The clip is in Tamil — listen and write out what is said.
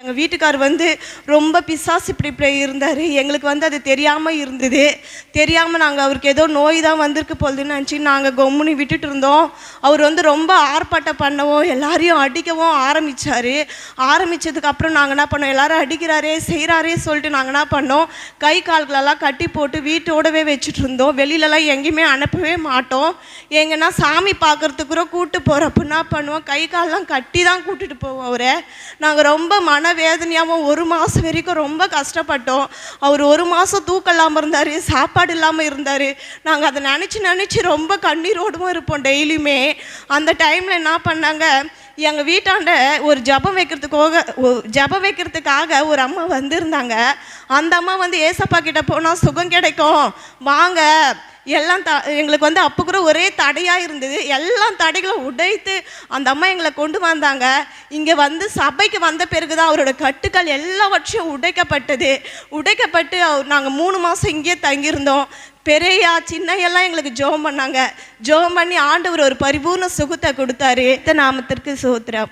எங்கள் வீட்டுக்கார் ரொம்ப பிசாசு இப்படி இருந்தார். எங்களுக்கு அது தெரியாமல் இருந்தது. தெரியாமல் நாங்கள் அவருக்கு ஏதோ நோய் தான் வந்திருக்கு போகுதுன்னு நினச்சி நாங்கள் கொம்முனி விட்டுட்டு இருந்தோம். அவர் ரொம்ப ஆர்ப்பாட்டம் பண்ணவும் எல்லாரையும் அடிக்கவும் ஆரம்பித்தார். ஆரம்பித்ததுக்கப்புறம் நாங்கள் என்ன பண்ணோம், எல்லோரும் அடிக்கிறாரே செய்கிறாரே சொல்லிட்டு நாங்கள் என்ன பண்ணோம், கை கால்களெல்லாம் கட்டி போட்டு வீட்டோடவே வச்சுட்டு இருந்தோம். வெளியிலலாம் எங்கேயுமே அனுப்பவே மாட்டோம். எங்கன்னா சாமி பார்க்குறதுக்கு கூட கூப்பிட்டு போகிறப்ப என்ன பண்ணுவோம், கை காலெலாம் கட்டி தான் கூப்பிட்டுட்டு போவோம் அவரை. நாங்கள் ரொம்ப மனவேதனையாகவும் 1 மாதம் வரைக்கும் ரொம்ப கஷ்டப்பட்டோம். அவர் 1 மாதம் தூக்கம் இல்லாமல் இருந்தார், சாப்பாடு இல்லாமல் இருந்தார். நாங்கள் அதை நினச்சி ரொம்ப கண்ணீரோடவும் இருப்போம் டெய்லியுமே. அந்த டைமில் என்ன பண்ணாங்க, எங்கள் வீட்டாண்ட ஒரு ஜபம் வைக்கிறதுக்காக ஒரு அம்மா வந்திருந்தாங்க. அந்த அம்மா ஏசப்பா கிட்ட போனால் சுகம் கிடைக்கும் வாங்க எல்லாம் எங்களுக்கு அப்போ கூட ஒரே தடையாக இருந்தது. எல்லாம் தடைகளும் உடைத்து அந்த அம்மா எங்களை கொண்டு வந்தாங்க. இங்கே சபைக்கு வந்த பிறகு தான் அவரோட கட்டுக்கள் எல்லாவற்றையும் உடைக்கப்பட்டு நாங்கள் 3 மாதம் இங்கேயே தங்கியிருந்தோம். பெரியா சின்னையெல்லாம் எங்களுக்கு ஜெபம் பண்ணாங்க. ஜெபம் பண்ணி ஆண்டவர் ஒரு பரிபூர்ண சுகத்தை கொடுத்தாரு. நாமத்திற்கு ஸ்தோத்திரம்.